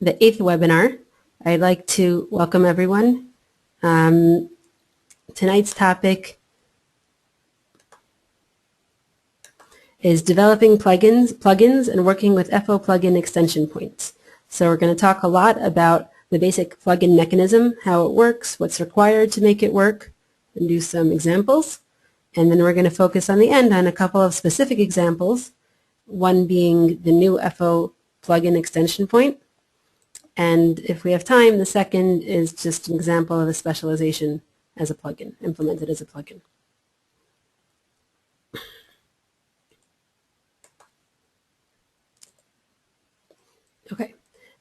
the 8th webinar. I'd like to welcome everyone. Tonight's topic is developing plugins and working with FO plugin extension points. So we're going to talk a lot about the basic plugin mechanism, how it works, what's required to make it work, and do some examples. And then we're going to focus on the end on a couple of specific examples, one being the new FO plugin extension point. And if we have time, the second is just an example of a specialization as a plugin, implemented as a plugin. Okay.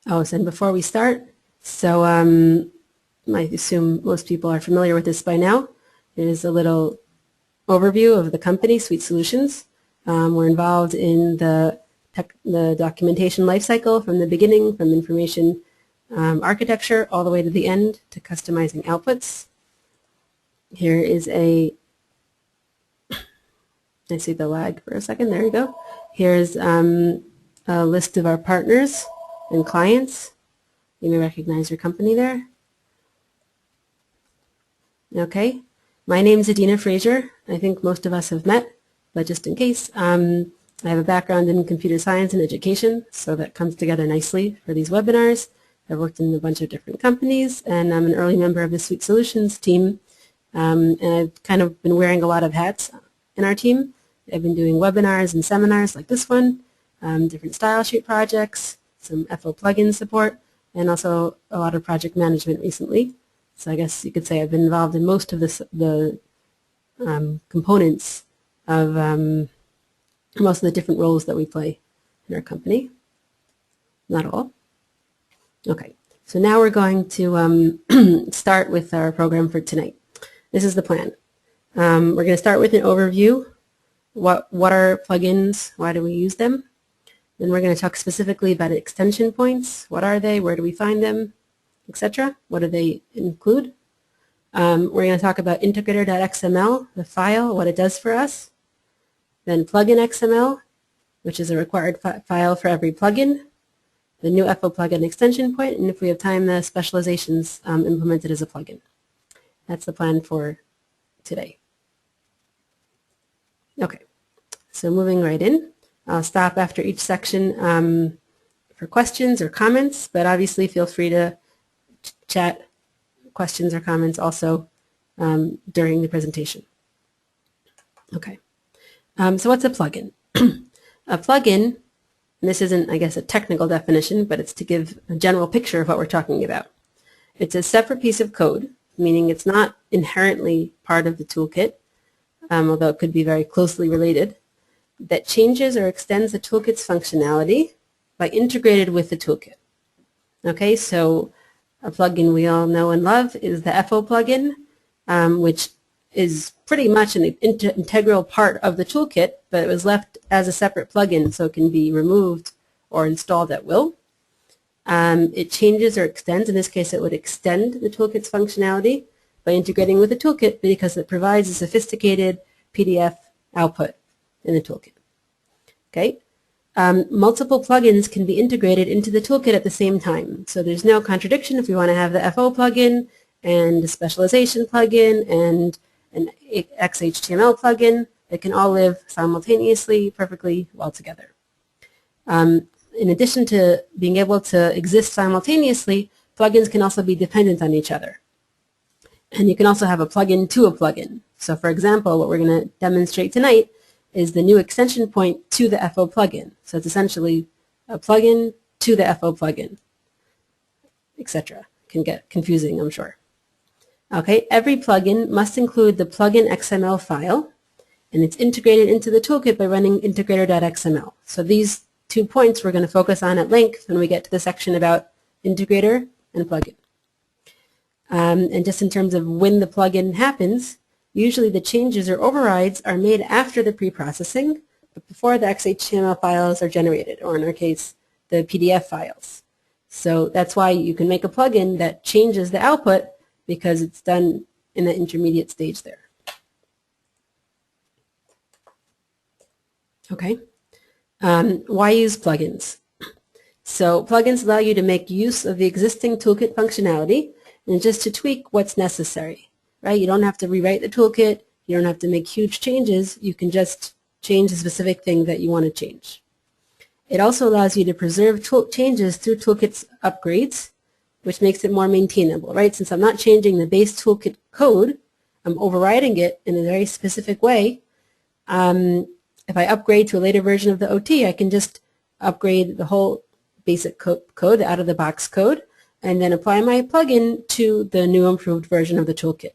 Oh, so before we start, so I assume most people are familiar with this by now. It is a little overview of the company, Suite Solutions. We're involved in the documentation lifecycle from the beginning, from information architecture all the way to the end to customizing outputs. Here is I see the lag for a second, there you go. Here's a list of our partners and clients. You may recognize your company there. Okay, my name is Adena Frazer. I think most of us have met, but just in case, I have a background in computer science and education, so that comes together nicely for these webinars. I've worked in a bunch of different companies, and I'm an early member of the Suite Solutions team, and I've kind of been wearing a lot of hats in our team. I've been doing webinars and seminars like this one, different style sheet projects, some FO plugin support, and also a lot of project management recently. So I guess you could say I've been involved in most of the components of most of the different roles that we play in our company. Not all. Okay, so now we're going to start with our program for tonight. This is the plan. We're going to start with an overview. What are plugins? Why do we use them? Then we're going to talk specifically about extension points. What are they? Where do we find them? Etc. What do they include? We're going to talk about integrator.xml, the file, what it does for us. Then plugin.xml, which is a required file for every plugin. The new FO plugin extension point, and if we have time, the specializations implemented as a plugin. That's the plan for today. Okay, so moving right in. I'll stop after each section for questions or comments, but obviously feel free to chat questions or comments also during the presentation. Okay, so what's a plugin? A plugin, and this isn't, I guess, a technical definition, but it's to give a general picture of what we're talking about. It's a separate piece of code, meaning it's not inherently part of the toolkit, although it could be very closely related, that changes or extends the toolkit's functionality by integrated with the toolkit. Okay, so a plugin we all know and love is the FO plugin, which is pretty much an integral part of the toolkit, but it was left as a separate plugin so it can be removed or installed at will. It changes or extends. In this case, it would extend the toolkit's functionality by integrating with the toolkit because it provides a sophisticated PDF output in the toolkit. Okay. Multiple plugins can be integrated into the toolkit at the same time. So there's no contradiction if we want to have the FO plugin and a specialization plugin and an XHTML plugin. They can all live simultaneously, perfectly well together. In addition to being able to exist simultaneously, plugins can also be dependent on each other. And you can also have a plugin to a plugin. So for example, what we're going to demonstrate tonight is the new extension point to the FO plugin. So it's essentially a plugin to the FO plugin, etc. Can get confusing, I'm sure. Okay, every plugin must include the plugin.xml file, and it's integrated into the toolkit by running integrator.xml. So these 2 points we're going to focus on at length when we get to the section about integrator and plugin. And just in terms of when the plugin happens, usually the changes or overrides are made after the pre-processing, but before the XHTML files are generated, or in our case, the PDF files. So that's why you can make a plugin that changes the output because it's done in the intermediate stage there. Okay. Why use plugins? So plugins allow you to make use of the existing toolkit functionality and just to tweak what's necessary, right? You don't have to rewrite the toolkit. You don't have to make huge changes. You can just change the specific thing that you want to change. It also allows you to preserve changes through toolkit's upgrades, which makes it more maintainable, right? Since I'm not changing the base toolkit code, I'm overriding it in a very specific way. If I upgrade to a later version of the OT, I can just upgrade the whole basic code, out-of-the-box code, and then apply my plugin to the new improved version of the toolkit.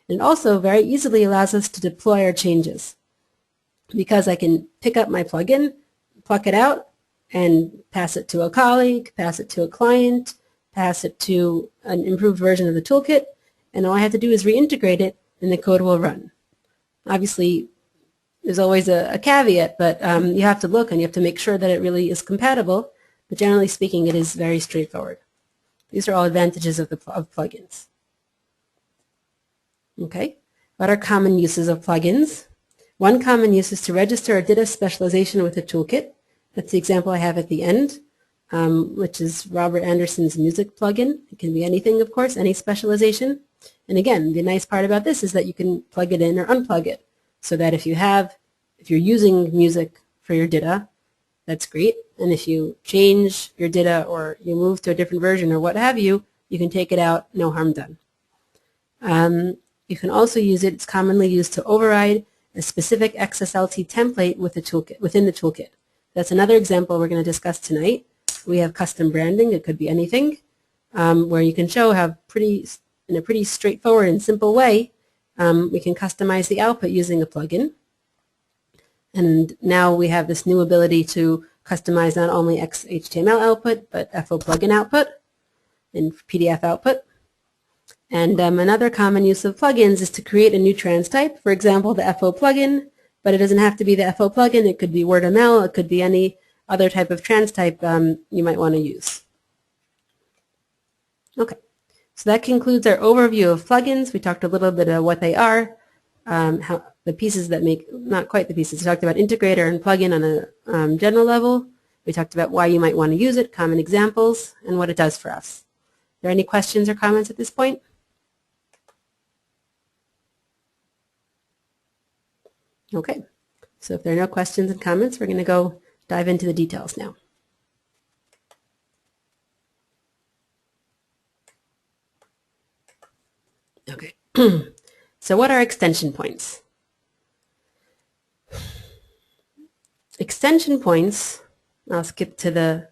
And it also very easily allows us to deploy our changes because I can pick up my plugin, pluck it out, and pass it to a colleague, pass it to a client, pass it to an improved version of the toolkit, and all I have to do is reintegrate it, and the code will run. Obviously, there's always a caveat, but you have to look and you have to make sure that it really is compatible, but generally speaking, it is very straightforward. These are all advantages of plugins. Okay, what are common uses of plugins? One common use is to register a Adena specialization with a toolkit. That's the example I have at the end, which is Robert Anderson's music plugin. It can be anything, of course, any specialization. And again, the nice part about this is that you can plug it in or unplug it, so that if you're using music for your Adena, that's great. And if you change your Adena or you move to a different version or what have you, you can take it out, no harm done. You can also use it, it's commonly used to override a specific XSLT template with the toolkit, within the toolkit. That's another example we're going to discuss tonight. We have custom branding, it could be anything, where you can show how in a pretty straightforward and simple way, we can customize the output using a plugin. And now we have this new ability to customize not only XHTML output, but FO plugin output and PDF output. And another common use of plugins is to create a new trans type, for example, the FO plugin, but it doesn't have to be the FO plugin. It could be WordML. It could be any other type of trans type you might want to use. Okay, so that concludes our overview of plugins. We talked a little bit about what they are, how the pieces that make, not quite the pieces. We talked about integrator and plugin on a general level. We talked about why you might want to use it, common examples, and what it does for us. Are there any questions or comments at this point? Okay, so if there are no questions and comments, we're going to go dive into the details now. Okay, so what are extension points? Extension points, I'll skip to the,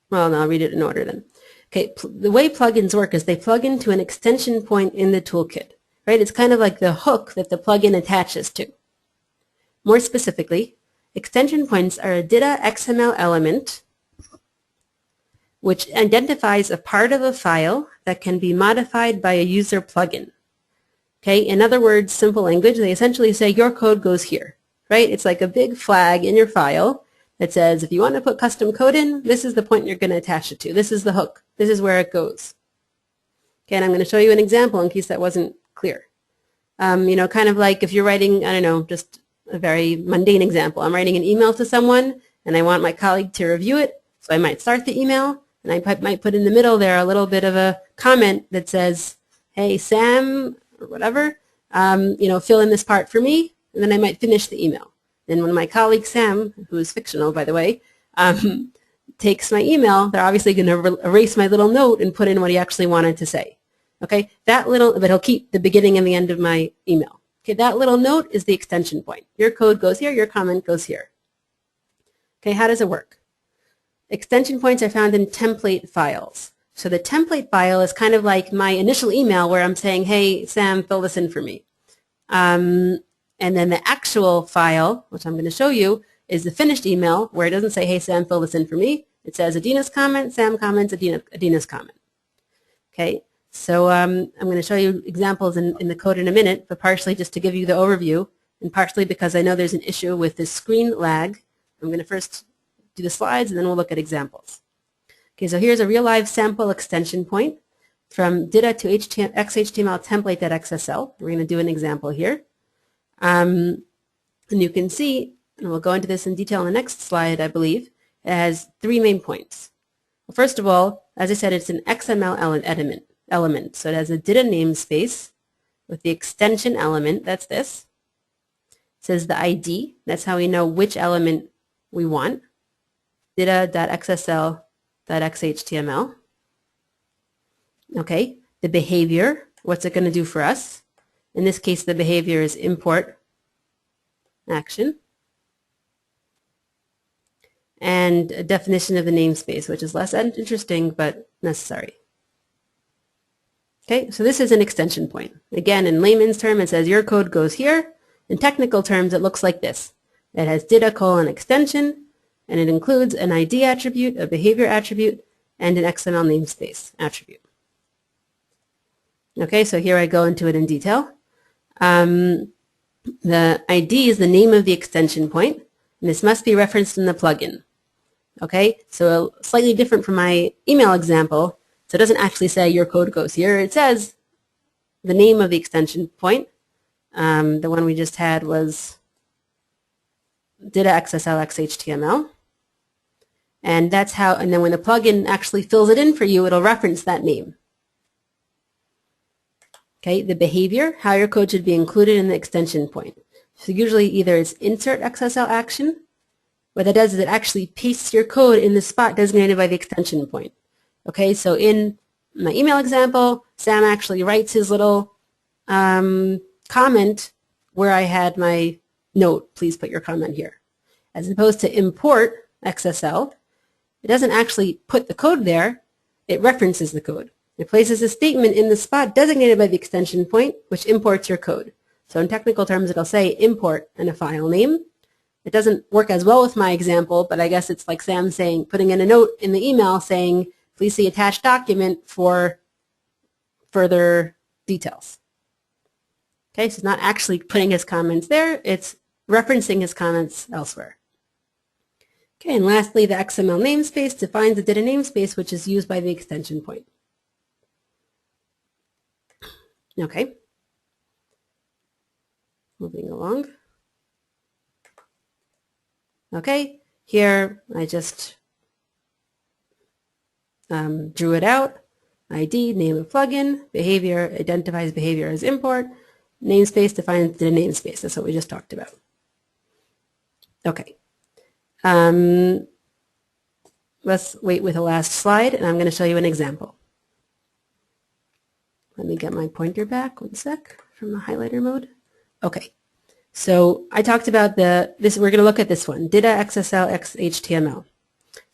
well, no, I'll read it in order then. Okay, the way plugins work is they plug into an extension point in the toolkit, right? It's kind of like the hook that the plugin attaches to. More specifically, extension points are a Adena.xml element which identifies a part of a file that can be modified by a user plugin. Okay, in other words, simple language, they essentially say your code goes here, right? It's like a big flag in your file that says if you want to put custom code in, this is the point you're going to attach it to. This is the hook. This is where it goes. Okay, and I'm going to show you an example in case that wasn't clear. You know, kind of like if you're writing, I don't know, just a very mundane example. I'm writing an email to someone and I want my colleague to review it, so I might start the email and I might put in the middle there a little bit of a comment that says, hey, Sam, or whatever, you know, fill in this part for me, and then I might finish the email. Then when my colleague Sam, who is fictional, by the way, takes my email, they're obviously going to erase my little note and put in what he actually wanted to say. Okay, that little, but he'll keep the beginning and the end of my email. Okay, that little note is the extension point. Your code goes here, your comment goes here. Okay, how does it work? Extension points are found in template files. So the template file is kind of like my initial email where I'm saying, hey, Sam, fill this in for me. And then the actual file, which I'm going to show you, is the finished email where it doesn't say, hey, Sam, fill this in for me. It says Adena's comment, Sam comments, Adena's comment. Okay, so I'm going to show you examples in the code in a minute, but partially just to give you the overview, and partially because I know there's an issue with this screen lag. I'm going to first do the slides, and then we'll look at examples. Okay, so here's a real live sample extension point from Adena to XHTML template.xml. We're going to do an example here. And you can see, and we'll go into this in detail in the next slide, I believe, It has three main points. Well, first of all, as I said, it's an XML element. So it has a data namespace with the extension element, that's this. It says the ID, that's how we know which element we want. Data.xsl.xhtml. Okay, the behavior, what's it going to do for us? In this case, the behavior is import action. And a definition of the namespace, which is less interesting but necessary. Okay, so this is an extension point. Again, in layman's term, it says your code goes here. In technical terms, it looks like this. It has data::extension, and it includes an ID attribute, a behavior attribute, and an XML namespace attribute. Okay, so here I go into it in detail. The ID is the name of the extension point, and this must be referenced in the plugin. Okay, so slightly different from my email example. So it doesn't actually say your code goes here. It says the name of the extension point. The one we just had was data.xsl.xhtml. And that's how, and then when the plugin actually fills it in for you, it'll reference that name. Okay, the behavior, how your code should be included in the extension point. So usually either it's insert XSL action. What that does is it actually pastes your code in the spot designated by the extension point. Okay, so in my email example, Sam actually writes his little comment where I had my note, please put your comment here. As opposed to import XSL, it doesn't actually put the code there, it references the code. It places a statement in the spot designated by the extension point, which imports your code. So in technical terms, it'll say import and a file name. It doesn't work as well with my example, but I guess it's like Sam saying, putting in a note in the email saying, please see attached document for further details. Okay, so it's not actually putting his comments there, it's referencing his comments elsewhere. Okay, and lastly, the XML namespace defines the data namespace, which is used by the extension point. Okay, moving along. Okay, here I just drew it out. ID, name of plugin, behavior, identifies behavior as import, namespace defines the namespace. That's what we just talked about. Okay. Let's wait with the last slide, and I'm going to show you an example. Let me get my pointer back, one sec, from the highlighter mode. Okay. So I talked about this, we're going to look at this one, data.xsl.xhtml.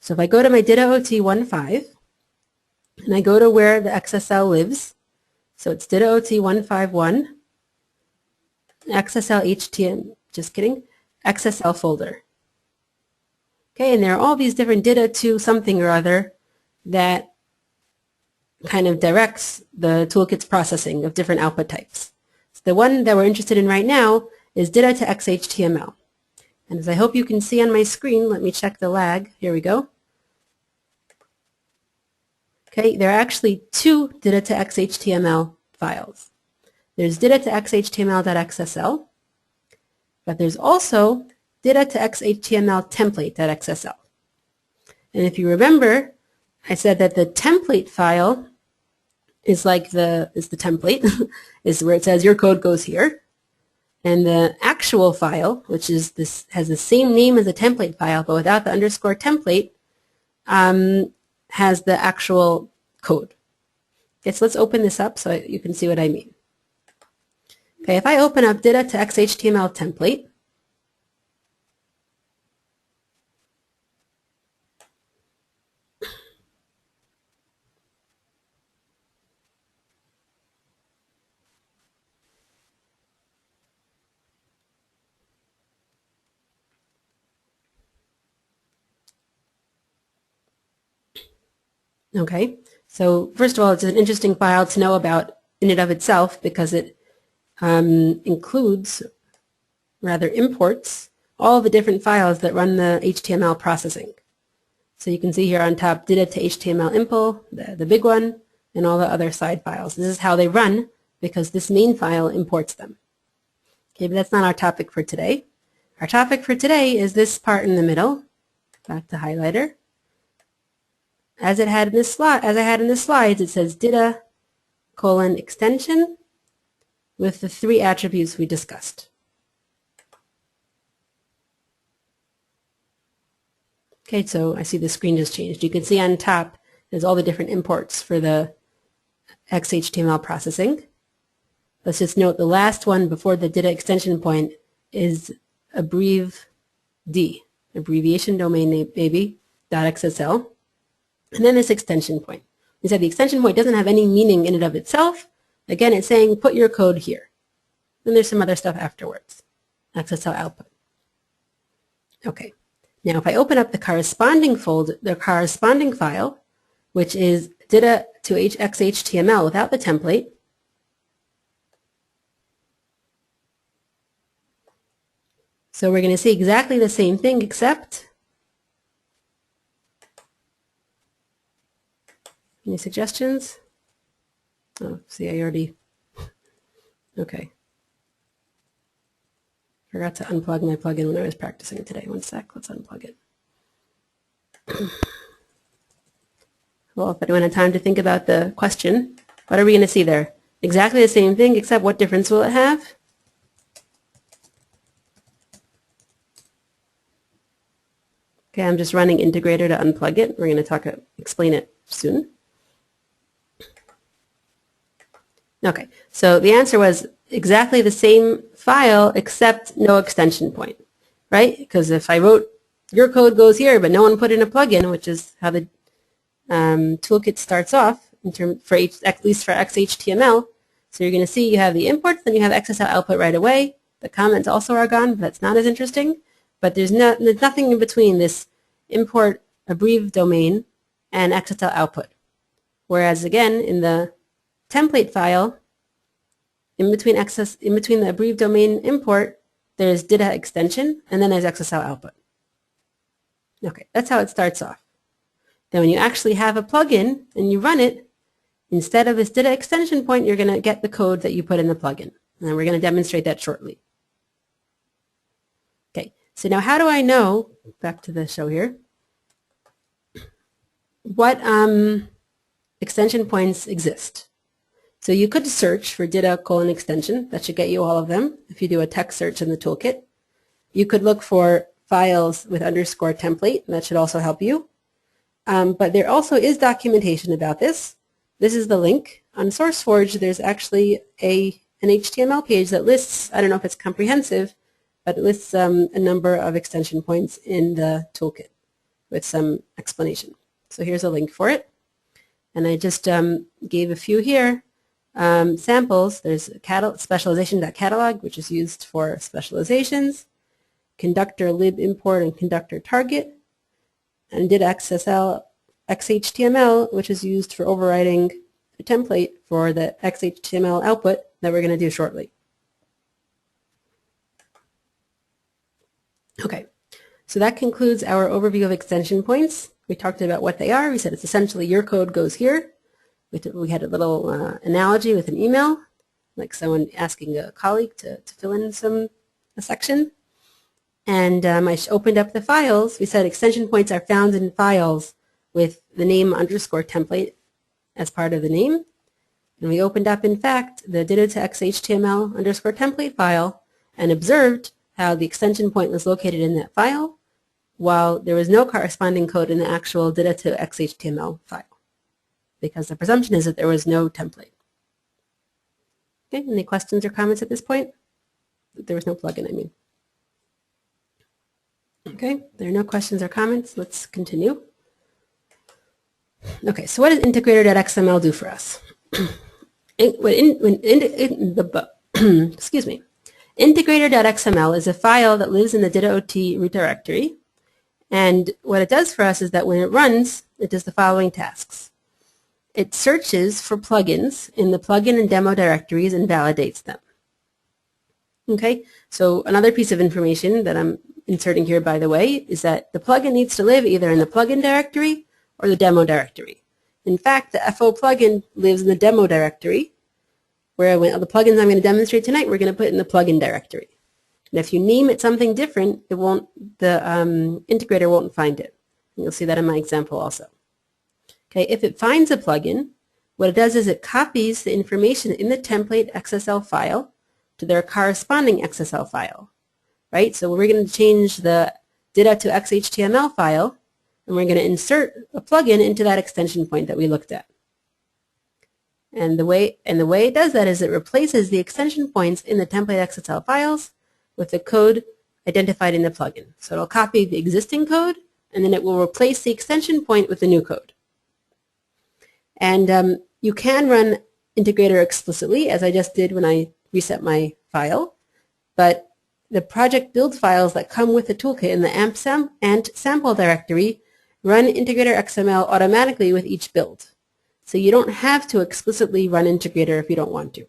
So if I go to my data.ot15, and I go to where the XSL lives, so it's data.ot151, XSL HTML, just kidding, XSL folder. Okay, and there are all these different data to something or other that kind of directs the toolkit's processing of different output types. So the one that we're interested in right now is data.xhtml. And as I hope you can see on my screen, let me check the lag. Here we go. Okay, there are actually two data.xhtml files. There's data.xhtml.xsl, but there's also data.xhtml template.xsl. And if you remember, I said that the template file is like the template, is where it says your code goes here. And the actual file, which is this, has the same name as the template file, but without the underscore template, has the actual code. Okay, so let's open this up so you can see what I mean. Okay, if I open up data.xhtml template, okay, so first of all, it's an interesting file to know about in and of itself because it imports all the different files that run the HTML processing. So you can see here on top data.html impl, the big one, and all the other side files. This is how they run because this main file imports them. Okay, but that's not our topic for today. Our topic for today is this part in the middle, back to highlighter. As it had in this slide, as I had in the slides, it says data :extension with the 3 attributes we discussed. Okay, so I see the screen just changed. You can see on top there's all the different imports for the XHTML processing. Let's just note the last one before the data extension point is abbreviation domain name baby .xsl, and then this extension point. We said the extension point doesn't have any meaning in and of itself. Again, it's saying put your code here. Then there's some other stuff afterwards. XSL output. Okay. Now if I open up the corresponding file, which is data.xml without the template, so we're going to see exactly the same thing, except, any suggestions? Oh, see, I already, okay. Forgot to unplug my plugin when I was practicing today. One sec, let's unplug it. Well, if anyone had time to think about the question, what are we going to see there? Exactly the same thing, except what difference will it have? Okay, I'm just running integrator to unplug it. We're going to explain it soon. Okay, so the answer was exactly the same file except no extension point, right? Because if I wrote your code goes here, but no one put in a plugin, which is how the toolkit starts off, at least for XHTML. So you're going to see you have the imports, then you have XSL output right away. The comments also are gone, but that's not as interesting. But there's nothing in between this import abbrev domain and XSL output. Whereas again, in the template file, in between the abbrev domain import, there's data extension, and then there's XSL output. Okay, that's how it starts off. Then when you actually have a plugin and you run it, instead of this data extension point, you're going to get the code that you put in the plugin. And we're going to demonstrate that shortly. Okay, so now how do I know, back to the show here, what extension points exist? So you could search for data::extension. That should get you all of them if you do a text search in the toolkit. You could look for files with _template, and that should also help you. But there also is documentation about this. This is the link. On SourceForge, there's actually an HTML page that lists, I don't know if it's comprehensive, but it lists a number of extension points in the toolkit with some explanation. So here's a link for it. And I just gave a few here. Samples. There's specialization.catalog, which is used for specializations, conductor lib import and conductor target, and XHTML, which is used for overriding a template for the XHTML output that we're going to do shortly. Okay, so that concludes our overview of extension points. We talked about what they are. We said it's essentially your code goes here. We had a little analogy with an email, like someone asking a colleague to fill in a section. And I opened up the files. We said extension points are found in files with the name _template as part of the name. And we opened up, in fact, the data.xhtml _template file and observed how the extension point was located in that file, while there was no corresponding code in the actual data.xhtml file, because the presumption is that there was no template. Okay, any questions or comments at this point? There was no plugin, I mean. Okay, there are no questions or comments. Let's continue. Okay, so what does integrator.xml do for us? Excuse me. Integrator.xml is a file that lives in the data.ot root directory, and what it does for us is that when it runs, it does the following tasks. It searches for plugins in the plugin and demo directories and validates them. Okay, so another piece of information that I'm inserting here, by the way, is that the plugin needs to live either in the plugin directory or the demo directory. In fact, the FO plugin lives in the demo directory, where the plugins I'm going to demonstrate tonight, we're going to put in the plugin directory. And if you name it something different, the integrator won't find it. You'll see that in my example also. Okay, if it finds a plugin, what it does is it copies the information in the template XSL file to their corresponding XSL file, right? So we're going to change the Adena.xml file, and we're going to insert a plugin into that extension point that we looked at. And the way it does that is it replaces the extension points in the template XSL files with the code identified in the plugin. So it'll copy the existing code, and then it will replace the extension point with the new code. And you can run integrator explicitly, as I just did when I reset my file, but the project build files that come with the toolkit in the amp sample directory run integrator.xml automatically with each build. So you don't have to explicitly run integrator if you don't want to.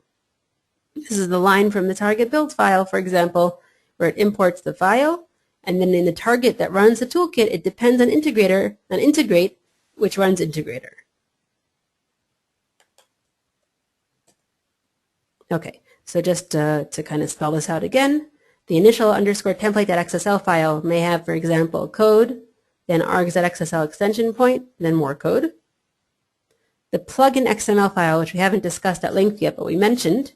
This is the line from the target build file, for example, where it imports the file, and then in the target that runs the toolkit, it depends on integrate, which runs integrator. Okay, so just to kind of spell this out again, the initial _template.xsl file may have, for example, code, then args.xsl extension point, then more code. The plugin.xml file, which we haven't discussed at length yet, but we mentioned,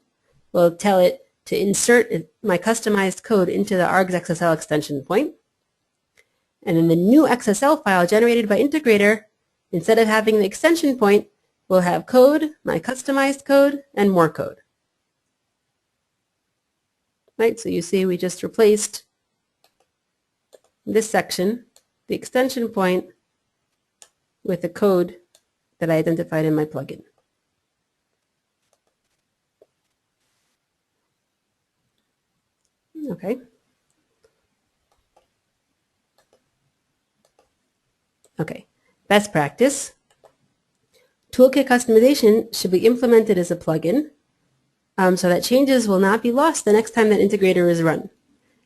will tell it to insert my customized code into the args.xsl extension point. And then the new XSL file generated by integrator, instead of having the extension point, will have code, my customized code, and more code. Right, so you see we just replaced this section, the extension point, with the code that I identified in my plugin. Okay. Okay, best practice. Toolkit customization should be implemented as a plugin so that changes will not be lost the next time that integrator is run.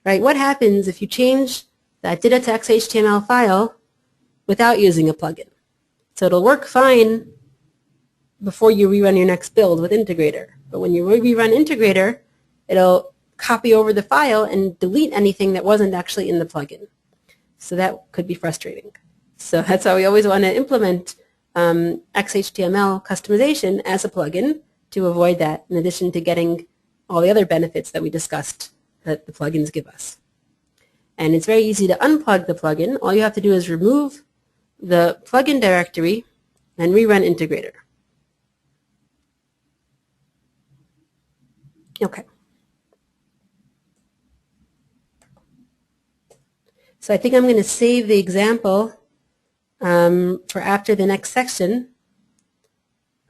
Right? What happens if you change that Adena.xml file without using a plugin? So it'll work fine before you rerun your next build with integrator. But when you rerun integrator, it'll copy over the file and delete anything that wasn't actually in the plugin. So that could be frustrating. So that's why we always want to implement XHTML customization as a plugin to avoid that, in addition to getting all the other benefits that we discussed that the plugins give us. And it's very easy to unplug the plugin. All you have to do is remove the plugin directory and rerun integrator. Okay. So I think I'm going to save the example for after the next section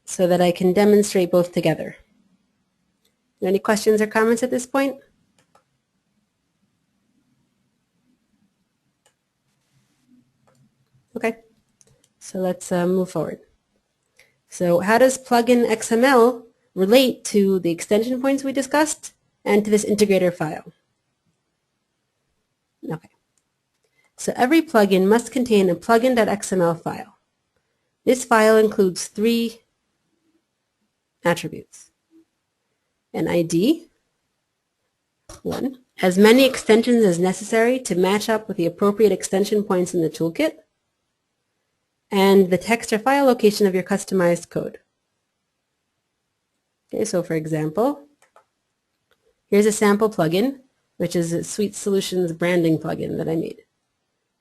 so that I can demonstrate both together. Any questions or comments at this point? Okay, so let's move forward. So how does plugin.xml relate to the extension points we discussed and to this integrator file? Okay. So every plugin must contain a plugin.xml file. This file includes 3 attributes. An ID, 1, as many extensions as necessary to match up with the appropriate extension points in the toolkit, and the text or file location of your customized code. Okay, so for example, here's a sample plugin, which is a Suite Solutions branding plugin that I made.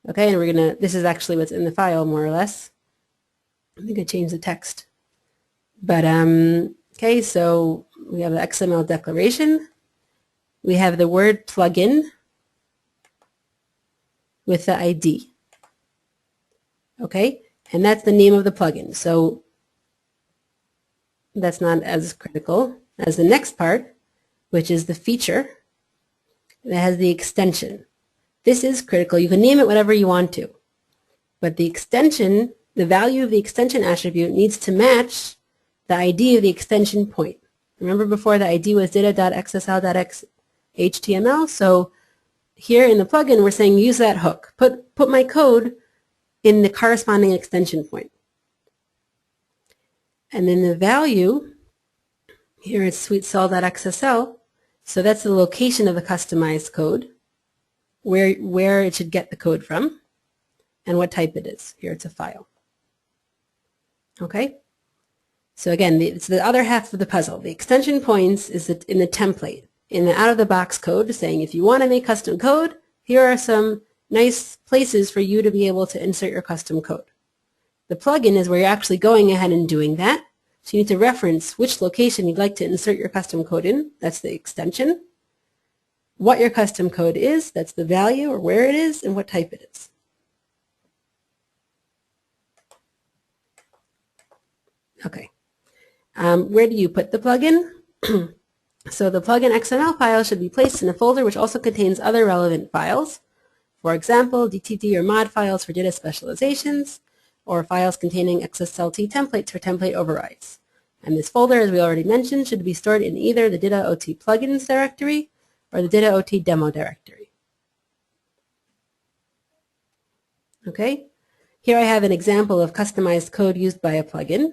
Okay, and this is actually what's in the file, more or less. I think I changed the text. But, okay, so we have the XML declaration. We have the word plugin with the ID. Okay, and that's the name of the plugin. So that's not as critical as the next part, which is the feature that has the extension. This is critical. You can name it whatever you want to, but the extension, the value of the extension attribute needs to match the ID of the extension point. Remember before the ID was data.xsl.html, so here in the plugin we're saying use that hook. Put my code in the corresponding extension point. And then the value, here it's suitesol.xsl, so that's the location of the customized code, where it should get the code from. and what type it is. Here it's a file. Okay? So again, it's the other half of the puzzle. The extension points is in the template, in the out-of-the-box code, saying if you want to make custom code, here are some nice places for you to be able to insert your custom code. The plugin is where you're actually going ahead and doing that. So you need to reference which location you'd like to insert your custom code in. That's the extension. What your custom code is, that's the value or where it is, and what type it is. Okay. Where do you put the plugin? So the plugin.xml file should be placed in a folder which also contains other relevant files. For example, DTT or mod files for data specializations, or files containing XSLT templates for template overrides. And this folder, as we already mentioned, should be stored in either the DITA-OT plugins directory or the DITA-OT demo directory. Okay, here I have an example of customized code used by a plugin.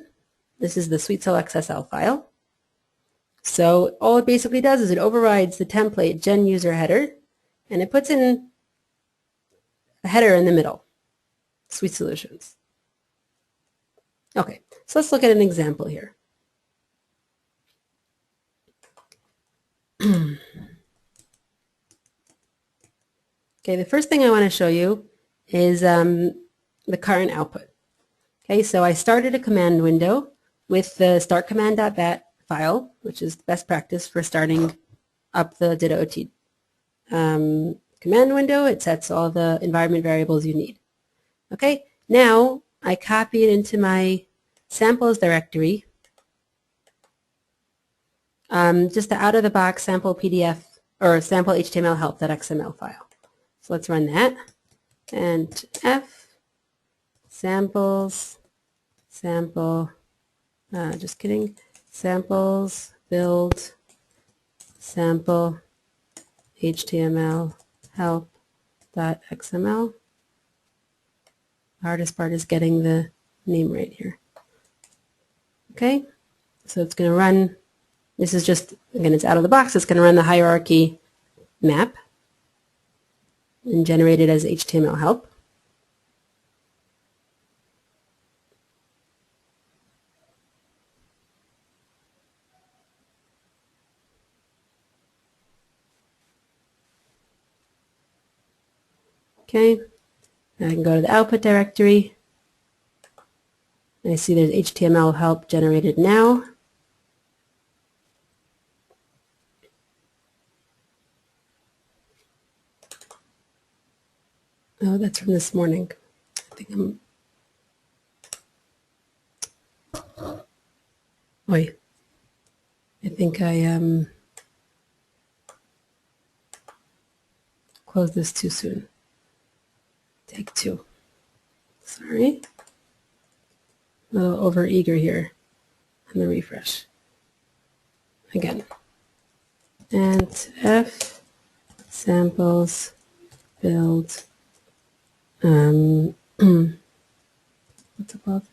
This is the SweetSelectSL file. So all it basically does is it overrides the template gen user header, and it puts in a header in the middle, Sweet Solutions. Okay, so let's look at an example here. Okay, the first thing I want to show you is the current output. Okay, so I started a command window with the startcommand.bat file, which is best practice for starting up the DITA-OT command window. It sets all the environment variables you need. Okay, now I copy it into my samples directory, just the out-of-the-box sample PDF or sample HTML help.xml file. So let's run that. And F samples sample, just kidding, samples build sample HTML help.xml. The hardest part is getting the name right here. Okay, so it's going to run, this is just, again, it's out of the box, it's going to run the hierarchy map and generate it as HTML help. Okay, I can go to the output directory. I see there's HTML help generated now. Oh, that's from this morning. I think I'm... Wait. I think I closed this too soon. Take two. Sorry. A little over-eager here on the refresh. Again. And F samples build what's it called?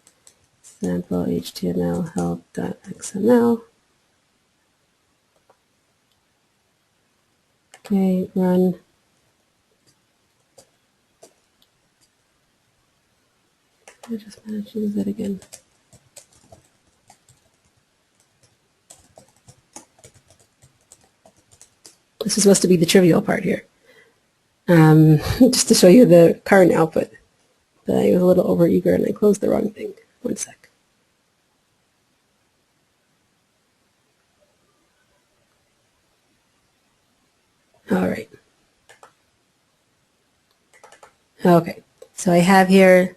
Sample HTML help.xml. Okay, run. I just managed to use that again. This is supposed to be the trivial part here. Just to show you the current output. But I was a little overeager and I closed the wrong thing. One sec. All right. Okay, so I have here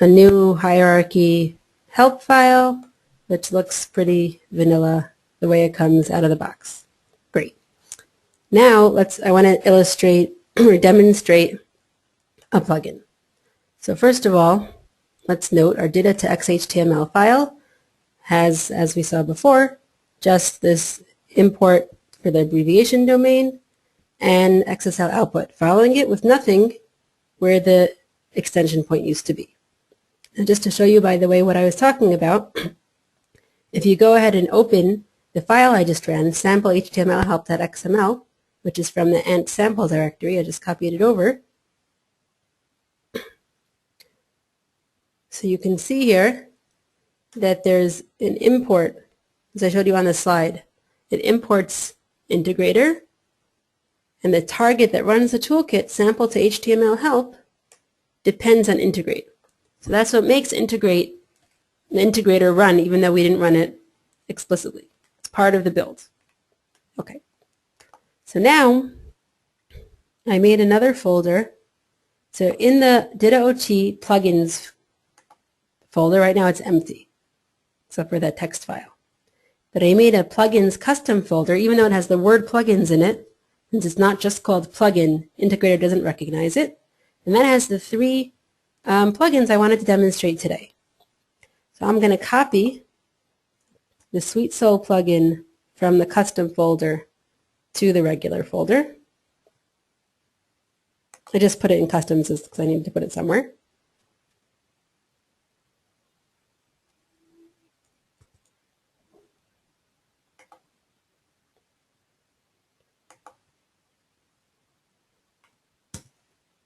a new hierarchy help file, which looks pretty vanilla the way it comes out of the box. Great. Now I want to illustrate or demonstrate a plugin. So first of all, let's note our DITA.xHTML file has, as we saw before, just this import for the abbreviation domain and XSL output, following it with nothing where the extension point used to be. And just to show you, by the way, what I was talking about, if you go ahead and open the file I just ran, sample HTML help.xml, which is from the ant sample directory, I just copied it over. So you can see here that there's an import, as I showed you on the slide. It imports integrator, and the target that runs the toolkit, sample to HTML help, depends on integrate. So that's what makes integrate the integrator run, even though we didn't run it explicitly. It's part of the build. Okay. So now I made another folder. So in the Adena plugins folder, right now it's empty, except for that text file. But I made a plugins custom folder, even though it has the word plugins in it, since it's not just called plugin, integrator doesn't recognize it. And that has the three plugins I wanted to demonstrate today. So I'm going to copy the Sweet Soul plugin from the custom folder to the regular folder. I just put it in customs because I needed to put it somewhere.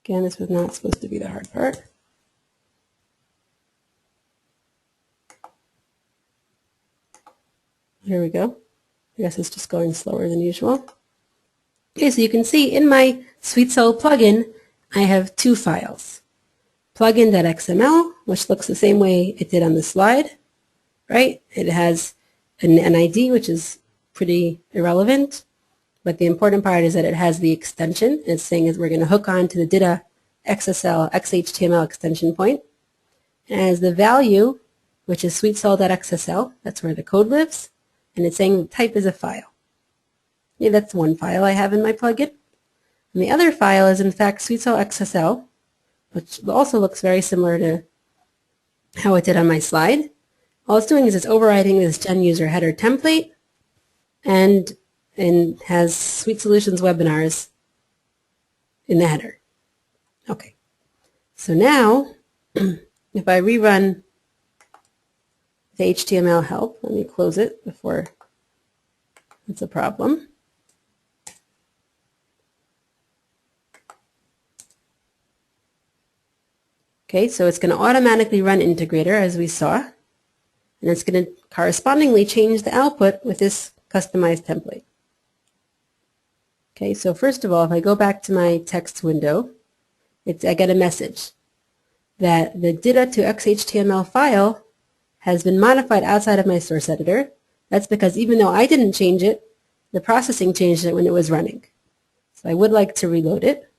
Again, this was not supposed to be the hard part. Here we go. I guess it's just going slower than usual. Okay, so you can see in my Sweet Soul plugin, I have two files. Plugin.xml, which looks the same way it did on the slide, right? It has an ID, which is pretty irrelevant, but the important part is that it has the extension. It's saying that we're going to hook on to the Adena.xml XHTML extension point. It has the value, which is sweetsoul.xsl. That's where the code lives. And it's saying the type is a file. Yeah, that's one file I have in my plugin. And the other file is in fact sweetsoul.xsl, which also looks very similar to how it did on my slide. All it's doing is it's overriding this gen user header template and has Sweet Solutions webinars in the header. Okay, so now if I rerun the HTML help, let me close it before it's a problem. Okay, so it's going to automatically run integrator as we saw, and it's going to correspondingly change the output with this customized template. Okay, so first of all, if I go back to my text window, I get a message that the Adena.xml file has been modified outside of my source editor. That's because even though I didn't change it, the processing changed it when it was running. So I would like to reload it.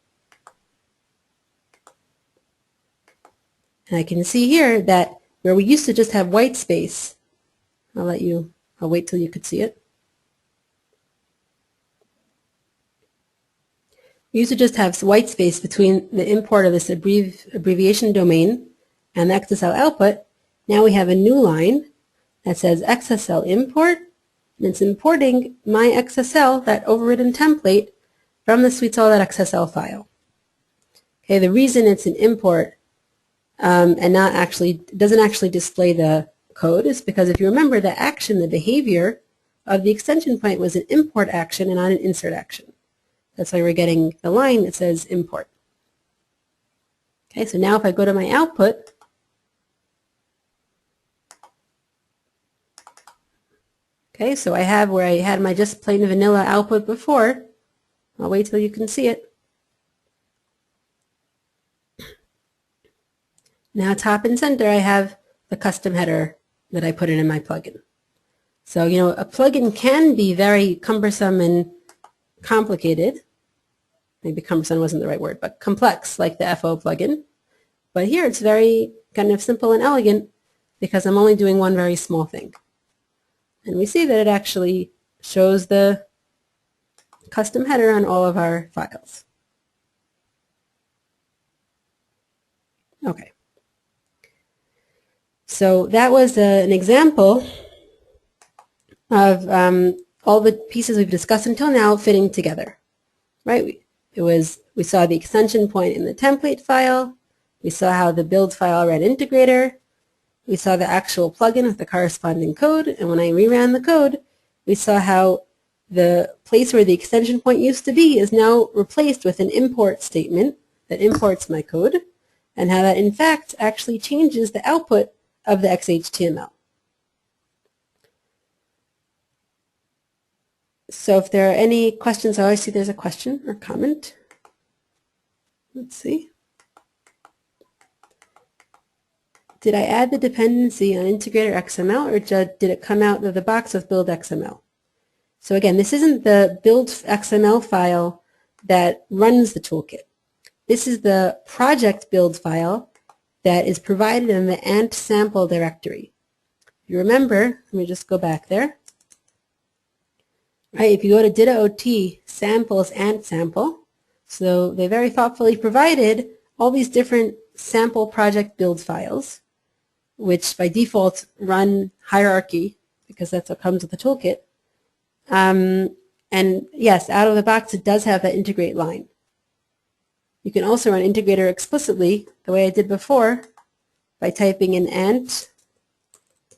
And I can see here that where we used to just have white space, I'll wait till you could see it. We used to just have white space between the import of this abbreviation domain and the XSL output. Now we have a new line that says XSL import, and it's importing my XSL, that overridden template, from the sweetsoul.xsl file. Okay, the reason it's an import and doesn't actually display the code is because if you remember the action, the behavior of the extension point was an import action and not an insert action. That's why we're getting the line that says import. Okay, so now if I go to my output, okay, so I have where I had my just plain vanilla output before. I'll wait till you can see it. Now top and center I have the custom header that I put in my plugin. So, you know, a plugin can be very cumbersome and complicated. Maybe cumbersome wasn't the right word, but complex, like the FO plugin. But here it's very kind of simple and elegant because I'm only doing one very small thing. And we see that it actually shows the custom header on all of our files. Okay. So that was an example of all the pieces we've discussed until now fitting together, right? We saw the extension point in the template file. We saw how the build file read integrator. We saw the actual plugin with the corresponding code, and when I reran the code, we saw how the place where the extension point used to be is now replaced with an import statement that imports my code, and how that in fact actually changes the output of the XHTML. So if there are any questions, I always see there's a question or comment. Let's see. Did I add the dependency on integrator.xml, or did it come out of the box with build.xml? So again, this isn't the build.xml file that runs the toolkit. This is the project build file that is provided in the ant sample directory. If you remember, let me just go back there. Right, if you go to DITA-OT samples ant sample, so they very thoughtfully provided all these different sample project build files, which by default run hierarchy because that's what comes with the toolkit. And yes, out of the box it does have that integrate line. You can also run integrator explicitly the way I did before by typing in ant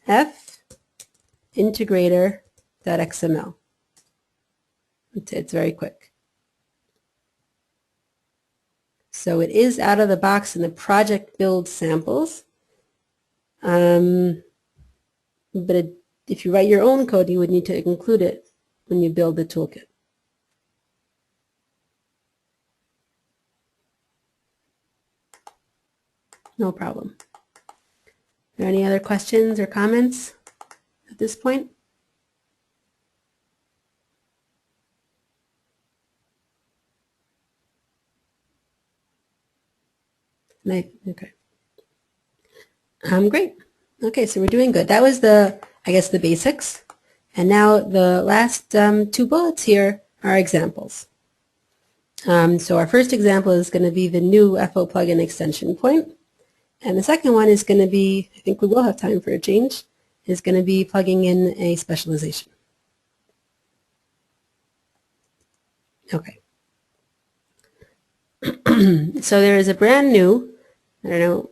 f integrator.xml. It's very quick. So it is out of the box in the project build samples. But if you write your own code, you would need to include it when you build the toolkit. No problem. Are there any other questions or comments at this point? Okay. Great. Okay, so we're doing good. That was I guess the basics. And now the last two bullets here are examples. So our first example is going to be the new FO plugin extension point. And the second one is going to be, I think we will have time for a change, is going to be plugging in a specialization. Okay. So there is a brand new, I don't know,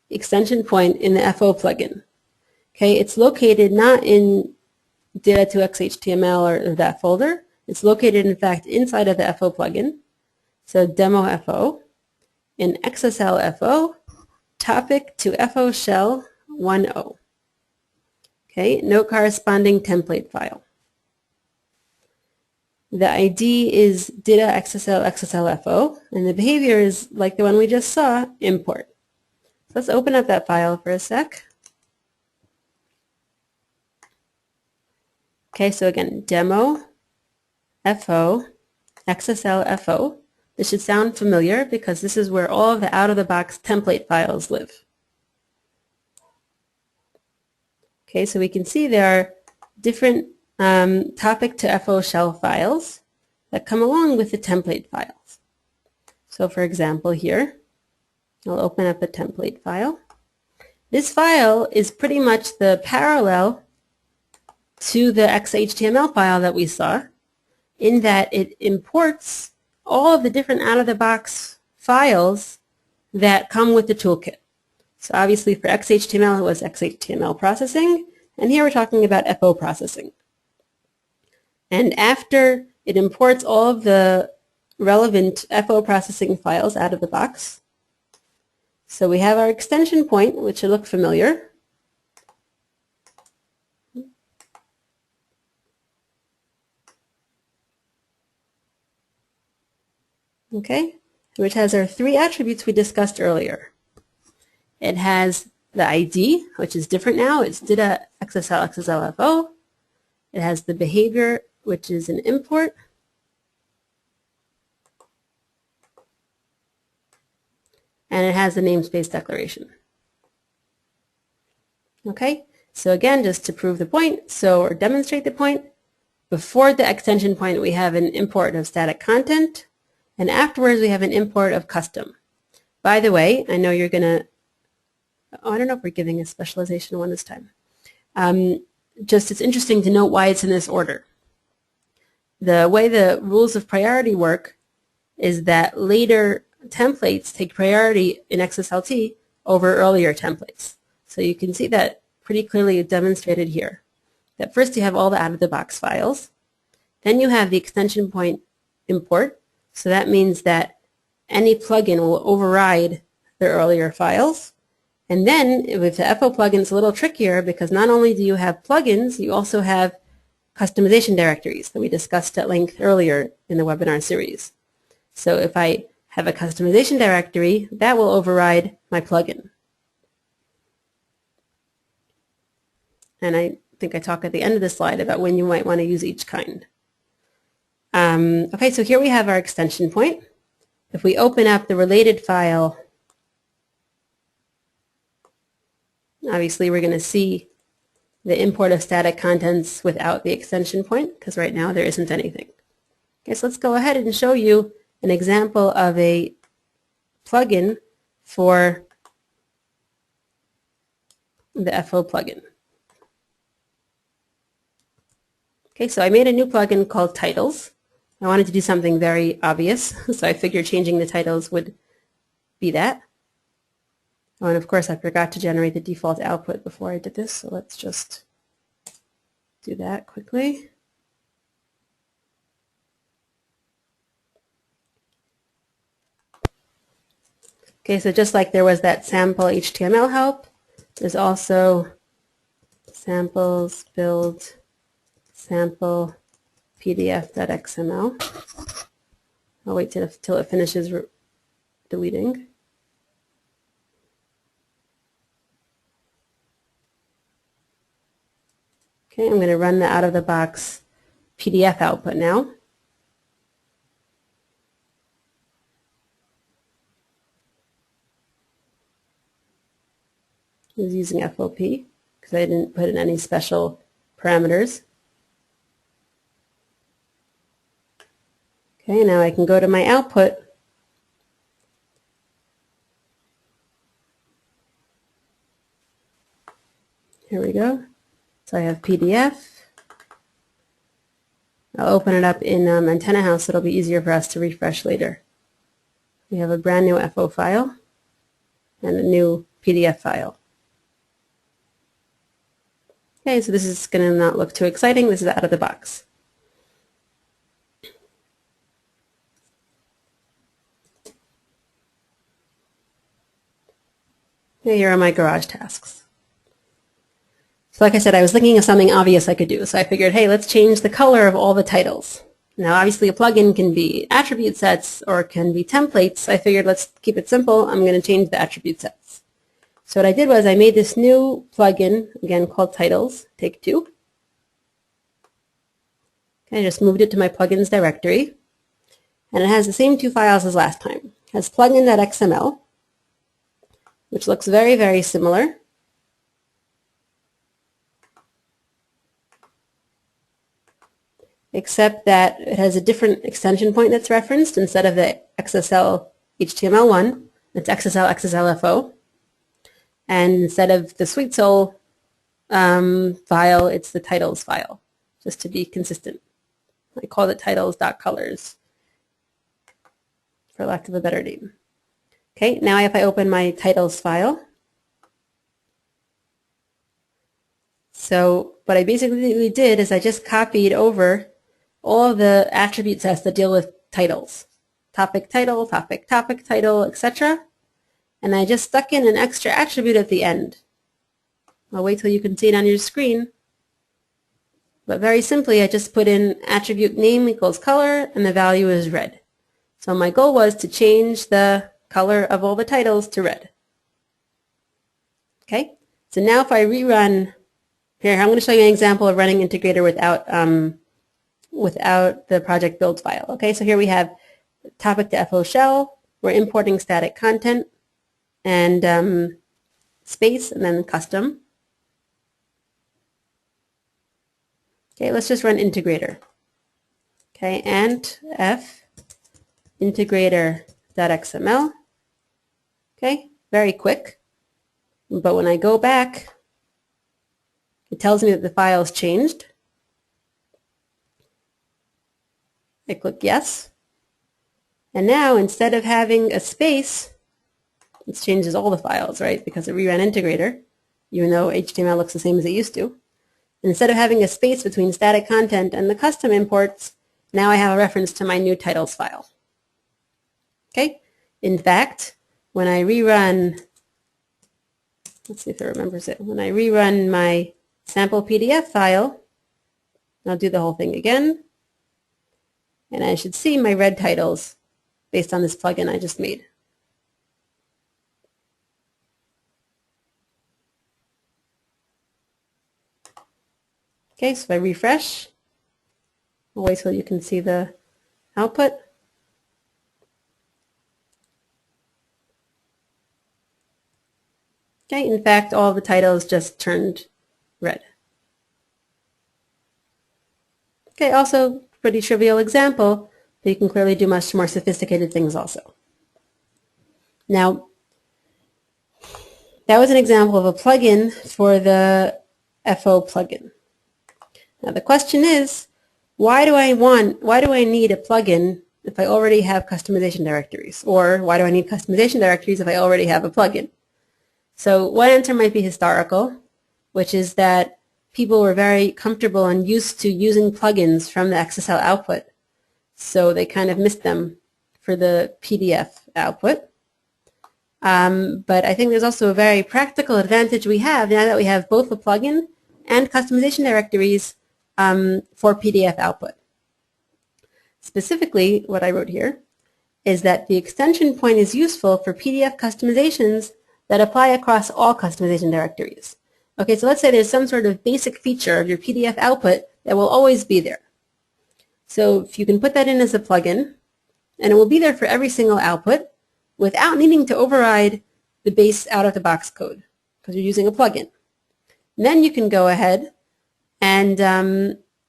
extension point in the FO plugin. Okay, it's located not in data.xml or that folder. It's located, in fact, inside of the FO plugin. So demo FO, in XSL FO, topic to FO shell 1.0. Okay, no corresponding template file. The ID is data.xsl FO, and the behavior is like the one we just saw, import. So let's open up that file for a sec. Okay, so again, demo FO, XSL FO. This should sound familiar because this is where all of the out-of-the-box template files live. Okay, so we can see there are different topic to FO shell files that come along with the template files. So for example here, I'll open up a template file. This file is pretty much the parallel to the XHTML file that we saw, in that it imports all of the different out-of-the-box files that come with the toolkit. So obviously for XHTML it was XHTML processing, and here we're talking about FO processing. And after it imports all of the relevant FO processing files out of the box, so we have our extension point, which should look familiar. Okay, which has our three attributes we discussed earlier. It has the ID, which is different now. It's data.xsl FO. It has the behavior, which is an import. And it has the namespace declaration. Okay, so again, just to prove the point, or demonstrate the point, before the extension point we have an import of static content, and afterwards we have an import of custom. By the way, I know you're going to, I don't know if we're giving a specialization one this time. Just it's interesting to note why it's in this order. The way the rules of priority work is that later templates take priority in XSLT over earlier templates. So you can see that pretty clearly demonstrated here. That first you have all the out-of-the-box files. Then you have the extension point import. So that means that any plugin will override the earlier files. And then with the FO plugin, it's a little trickier because not only do you have plugins, you also have customization directories that we discussed at length earlier in the webinar series. So if I have a customization directory, that will override my plugin. And I think I talk at the end of the slide about when you might want to use each kind. Okay, so here we have our extension point. If we open up the related file, obviously we're going to see the import of static contents without the extension point, because right now there isn't anything. Okay, so let's go ahead and show you an example of a plugin for the FO plugin. Okay, so I made a new plugin called Titles. I wanted to do something very obvious, so I figured changing the titles would be that. Oh, and of course I forgot to generate the default output before I did this, so let's just do that quickly. Okay, so just like there was that sample HTML help, there's also samples build sample pdf.xml. I'll wait till it finishes deleting. Okay, I'm going to run the out-of-the-box PDF output now. I was using FOP because I didn't put in any special parameters. Okay, now I can go to my output. Here we go. So I have PDF. I'll open it up in Antenna House so it'll be easier for us to refresh later. We have a brand new FO file and a new PDF file. Okay, so this is going to not look too exciting. This is out of the box. Okay, here are my garage tasks. So like I said, I was thinking of something obvious I could do. So I figured, hey, let's change the color of all the titles. Now obviously a plugin can be attribute sets or it can be templates. I figured let's keep it simple. I'm going to change the attribute sets. So what I did was I made this new plugin, again called Titles, take two. Okay, I just moved it to my plugins directory. And it has the same two files as last time. It has plugin.xml, which looks very, very similar. Except that it has a different extension point that's referenced. Instead of the XSL HTML1, it's XSL XSLFO. And instead of the Sweet Soul file, it's the titles file, just to be consistent. I call it titles.colors, for lack of a better name. Okay, now if I open my titles file, so what I basically did is I just copied over all of the attribute sets that deal with titles. Topic title, topic title, etc. And I just stuck in an extra attribute at the end. I'll wait till you can see it on your screen. But very simply, I just put in attribute name equals color, and the value is red. So my goal was to change the color of all the titles to red. Okay, so now if I rerun, here I'm going to show you an example of running integrator without the project build file. Okay, so here we have topic to FO shell. We're importing static content and space and then custom. Okay, let's just run integrator. Okay, and f integrator.xml. Okay, very quick. But when I go back, it tells me that the file has changed. I click yes. And now instead of having a space, it changes all the files, right? Because it reran integrator, even though HTML looks the same as it used to. And instead of having a space between static content and the custom imports, now I have a reference to my new titles file. Okay? In fact, when I rerun, let's see if it remembers it. When I rerun my sample PDF file, I'll do the whole thing again, and I should see my red titles based on this plugin I just made. Okay, so if I refresh, I'll wait till you can see the output. Okay, in fact, all the titles just turned red. Okay, also pretty trivial example, but you can clearly do much more sophisticated things also. Now, that was an example of a plugin for the FO plugin. Now the question is, why do I need a plugin if I already have customization directories? Or why do I need customization directories if I already have a plugin? So one answer might be historical, which is that people were very comfortable and used to using plugins from the XSL output. So they kind of missed them for the PDF output. But I think there's also a very practical advantage we have now that we have both a plugin and customization directories for PDF output. Specifically, what I wrote here is that the extension point is useful for PDF customizations that apply across all customization directories. Okay, so let's say there's some sort of basic feature of your PDF output that will always be there. So if you can put that in as a plugin, and it will be there for every single output without needing to override the base out-of-the-box code because you're using a plugin. And then you can go ahead and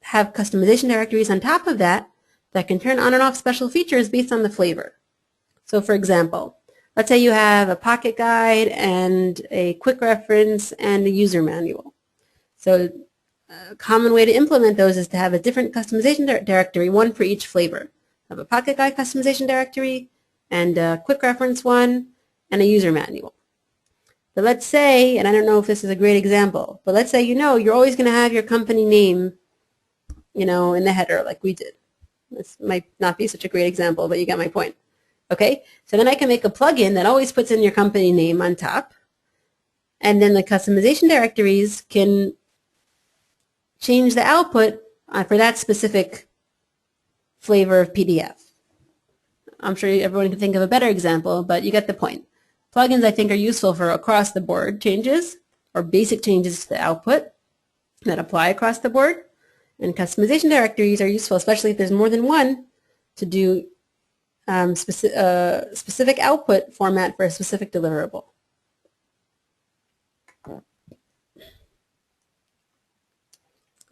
have customization directories on top of that that can turn on and off special features based on the flavor. So for example, let's say you have a pocket guide and a quick reference and a user manual. So a common way to implement those is to have a different customization directory, one for each flavor. Have a pocket guide customization directory and a quick reference one and a user manual. But let's say, and I don't know if this is a great example, but let's say you're always going to have your company name in the header like we did. This might not be such a great example, but you get my point. Okay, so then I can make a plugin that always puts in your company name on top, and then the customization directories can change the output for that specific flavor of PDF. I'm sure everyone can think of a better example, but you get the point. Plugins, I think, are useful for across-the-board changes or basic changes to the output that apply across the board. And customization directories are useful, especially if there's more than one, to do specific output format for a specific deliverable.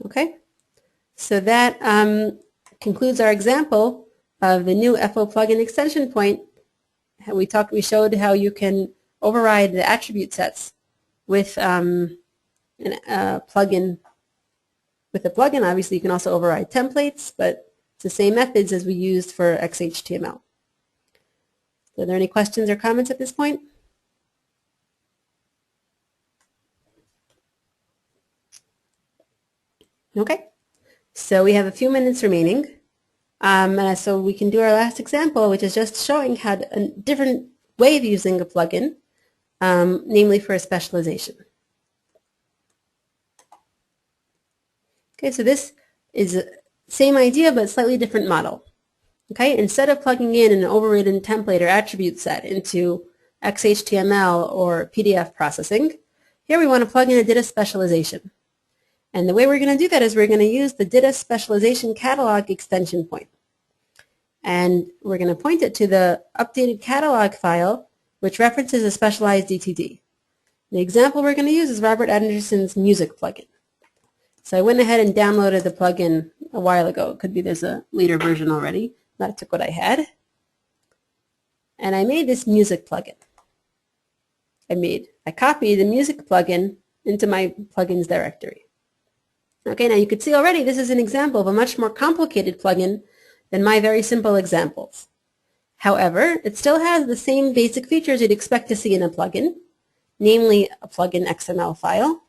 Okay, so that concludes our example of the new FO plugin extension point. We showed how you can override the attribute sets with plugin. With a plugin, obviously, you can also override templates, but it's the same methods as we used for XHTML. Are there any questions or comments at this point? Okay, so we have a few minutes remaining. So we can do our last example, which is just showing how a different way of using a plugin, namely for a specialization. Okay, so this is the same idea but slightly different model. Okay, instead of plugging in an overridden template or attribute set into XHTML or PDF processing, here we want to plug in a data specialization. And the way we're going to do that is we're going to use the data specialization catalog extension point. And we're going to point it to the updated catalog file, which references a specialized DTD. The example we're going to use is Robert Anderson's music plugin. So I went ahead and downloaded the plugin a while ago. It could be there's a later version already. That took what I had. And I made this music plugin. I copied the music plugin into my plugins directory. Okay, now you can see already this is an example of a much more complicated plugin than my very simple examples. However, it still has the same basic features you'd expect to see in a plugin, namely a plugin.xml file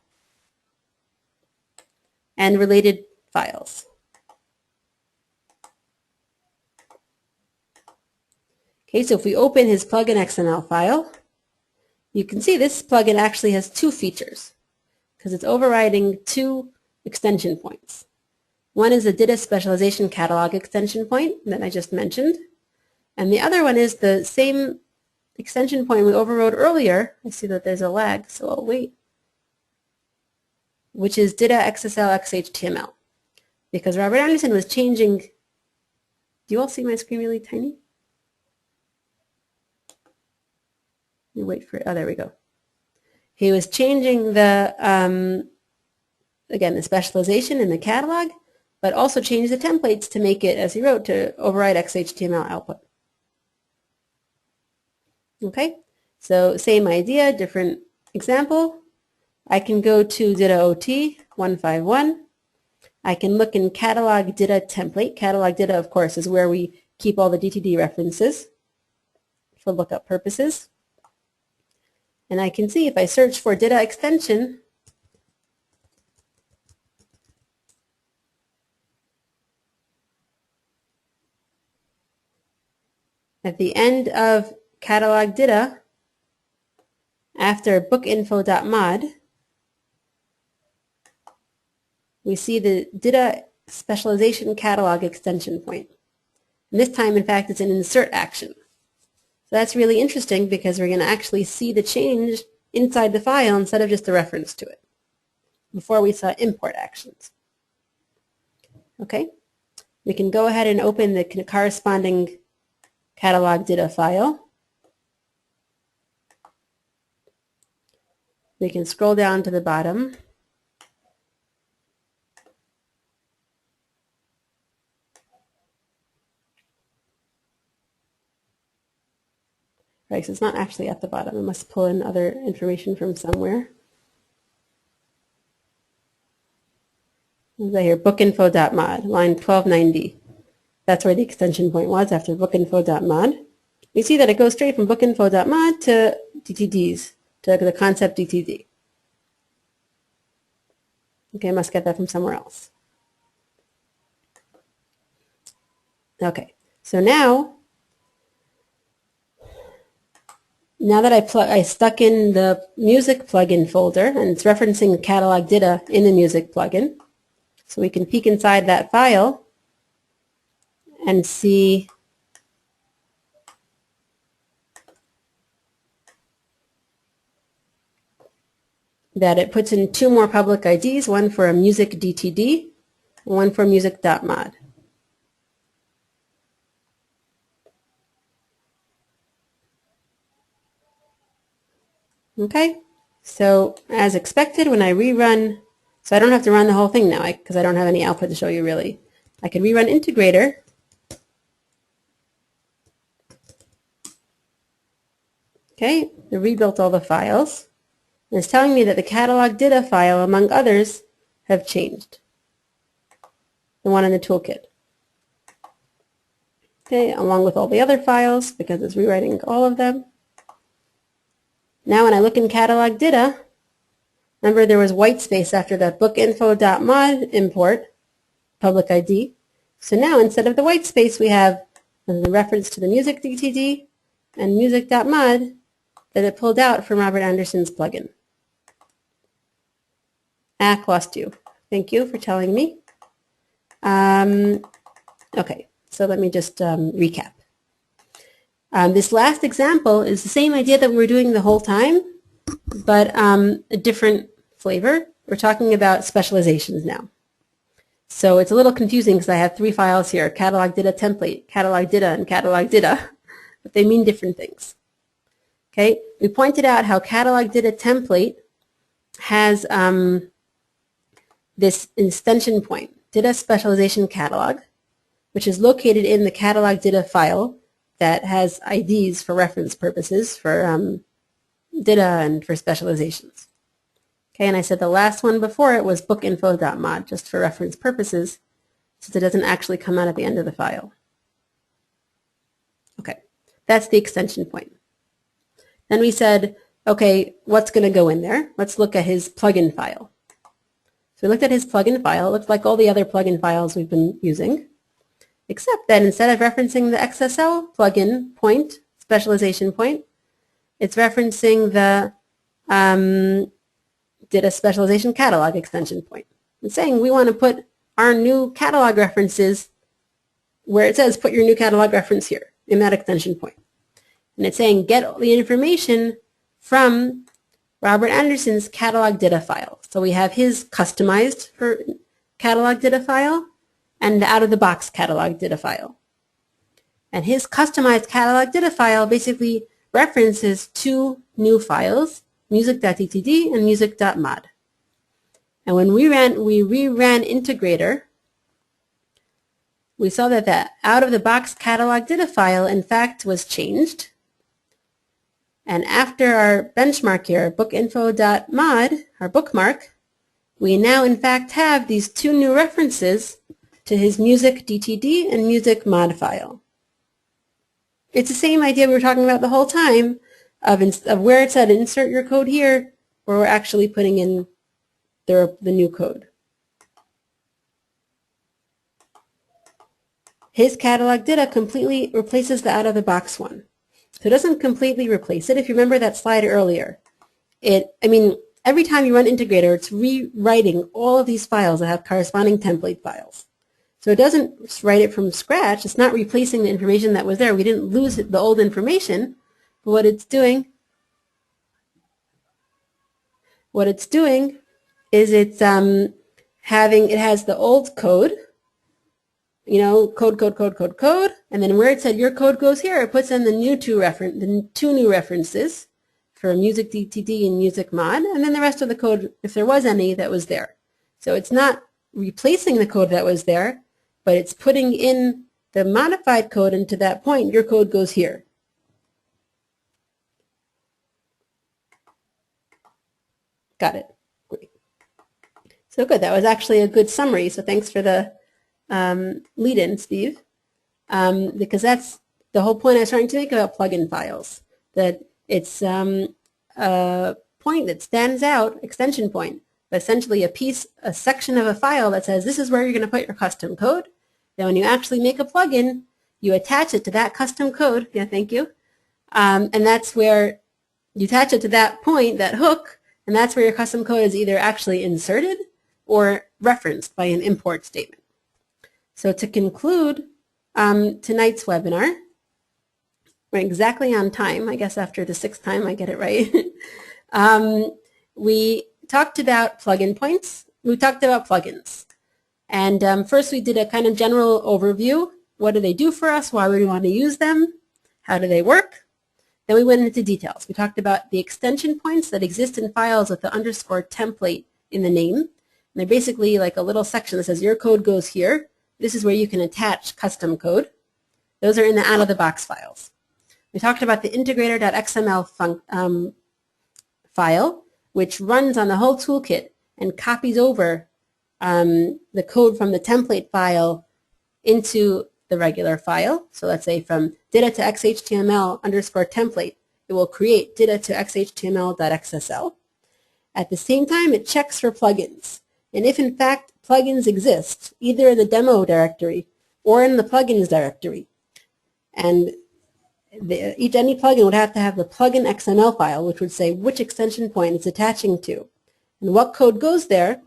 and related files. Okay, so if we open his plugin.xml file, you can see this plugin actually has two features because it's overriding two extension points. One is the Adena Specialization Catalog extension point that I just mentioned, and the other one is the same extension point we overrode earlier. I see that there's a lag, so I'll wait, which is integrator.xml. Because Robert Anderson was changing, do you all see my screen really tiny? Let me wait for it. Oh, there we go. He was changing the, again, the specialization in the catalog, but also changed the templates to make it, as he wrote, to override XHTML output. Okay, so same idea, different example. I can go to Adena OT 151. I can look in catalog Adena template. Catalog Adena, of course, is where we keep all the DTD references for lookup purposes. And I can see if I search for Adena extension, at the end of catalog Adena, after bookinfo.mod, we see the Adena specialization catalog extension point. And this time, in fact, it's an insert action. So that's really interesting because we're going to actually see the change inside the file instead of just a reference to it. Before we saw import actions. Okay, we can go ahead and open the corresponding catalog Adena file. We can scroll down to the bottom. Right, so it's not actually at the bottom. I must pull in other information from somewhere. What is that here? Bookinfo.mod, line 1290. That's where the extension point was after bookinfo.mod. You see that it goes straight from bookinfo.mod to DTDs, to the concept DTD. Okay, I must get that from somewhere else. Okay, so now that I stuck in the music plugin folder, and it's referencing catalog Adena in the music plugin, so we can peek inside that file and see that it puts in two more public IDs, one for a music DTD and one for music.mod. Okay, so as expected, when I rerun, so I don't have to run the whole thing now because I don't have any output to show you really. I can rerun integrator. Okay, it rebuilt all the files. And it's telling me that the catalog Adena file, among others, have changed. The one in the toolkit. Okay, along with all the other files because it's rewriting all of them. Now when I look in catalog Adena, remember there was white space after that bookinfo.mod import, public ID. So now instead of the white space we have the reference to the music DTD and music.mod that it pulled out from Robert Anderson's plugin. Lost you. Thank you for telling me. Okay, so let me just recap. This last example is the same idea that we were doing the whole time, but a different flavor. We're talking about specializations now. So it's a little confusing because I have three files here, catalog Adena template, catalog Adena, and catalog Adena, but they mean different things. Okay, we pointed out how catalog Adena template has this extension point, Adena specialization catalog, which is located in the catalog Adena file that has IDs for reference purposes for Adena and for specializations. Okay, and I said the last one before it was bookinfo.mod, just for reference purposes, since it doesn't actually come out at the end of the file. Okay, that's the extension point. Then we said, okay, what's going to go in there? Let's look at his plugin file. So we looked at his plugin file. It looks like all the other plugin files we've been using, except that instead of referencing the XSL plugin point specialization point. It's referencing the data specialization catalog extension point. It's saying we want to put our new catalog references where it says put your new catalog reference here in that extension point. And it's saying get all the information from Robert Anderson's catalog data file. So we have his customized for catalog data file and the out-of-the-box catalog data file. And his customized catalog data file basically references two new files, music.ttd and music.mod. And when we reran integrator, we saw that the out-of-the-box catalog data file in fact was changed. And after our benchmark here, bookinfo.mod, our bookmark, we now in fact have these two new references to his music.ttd and music.mod file. It's the same idea we were talking about the whole time of where it said insert your code here, where we're actually putting in the new code. His catalog data completely replaces the out-of-the-box one. So it doesn't completely replace it. If you remember that slide earlier, every time you run integrator, it's rewriting all of these files that have corresponding template files. So it doesn't write it from scratch. It's not replacing the information that was there. We didn't lose the old information. But what it's doing is it's it has the old code, code, and then where it said your code goes here, it puts in the two new references for music.ttd and music.mod, and then the rest of the code, if there was any, that was there. So it's not replacing the code that was there, but it's putting in the modified code into that point. Your code goes here. Got it. Great. So good. That was actually a good summary. So thanks for the lead-in, Steve, because that's the whole point I was trying to make about plugin files, that it's a point that stands out, extension point, but essentially a section of a file that says this is where you're going to put your custom code. Then when you actually make a plugin, you attach it to that custom code. Yeah, thank you. And that's where you attach it to that point, that hook, and that's where your custom code is either actually inserted or referenced by an import statement. So to conclude tonight's webinar, we're exactly on time. I guess after the 6th time I get it right. We talked about plugin points. We talked about plugins. And first we did a kind of general overview. What do they do for us? Why would we want to use them? How do they work? Then we went into details. We talked about the extension points that exist in files with the underscore template in the name. And they're basically like a little section that says your code goes here. This is where you can attach custom code. Those are in the out-of-the-box files. We talked about the integrator.xml file, which runs on the whole toolkit and copies over the code from the template file into the regular file. So let's say from data.xhtml underscore template, it will create data.xhtml.xsl. At the same time, it checks for plugins. And if in fact plugins exist, either in the demo directory or in the plugins directory, and any plugin would have to have the plugin.xml file, which would say which extension point it's attaching to and what code goes there,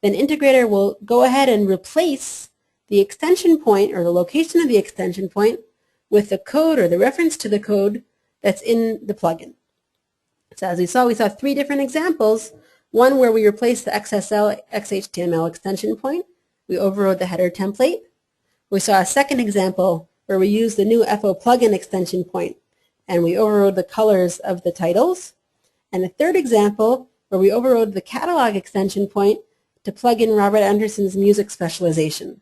then integrator will go ahead and replace the extension point or the location of the extension point with the code or the reference to the code that's in the plugin. So as we saw 3 different examples. One where we replaced the XHTML extension point. We overrode the header template. We saw a second example where we used the new FO plugin extension point and we overrode the colors of the titles. And a third example where we overrode the catalog extension point to plug in Robert Anderson's music specialization.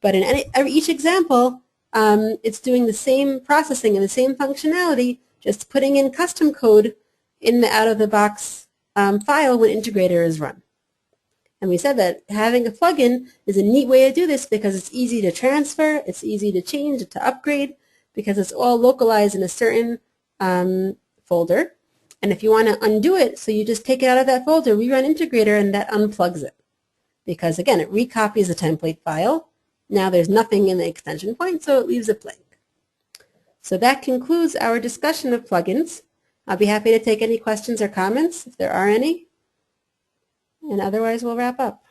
But in each example, it's doing the same processing and the same functionality, just putting in custom code in the out-of-the-box file when integrator is run. And we said that having a plugin is a neat way to do this because it's easy to transfer, it's easy to change, to upgrade, because it's all localized in a certain folder. And if you want to undo it, so you just take it out of that folder, rerun integrator, and that unplugs it. Because again, it recopies the template file. Now there's nothing in the extension point, so it leaves it blank. So that concludes our discussion of plugins. I'll be happy to take any questions or comments if there are any, and otherwise we'll wrap up.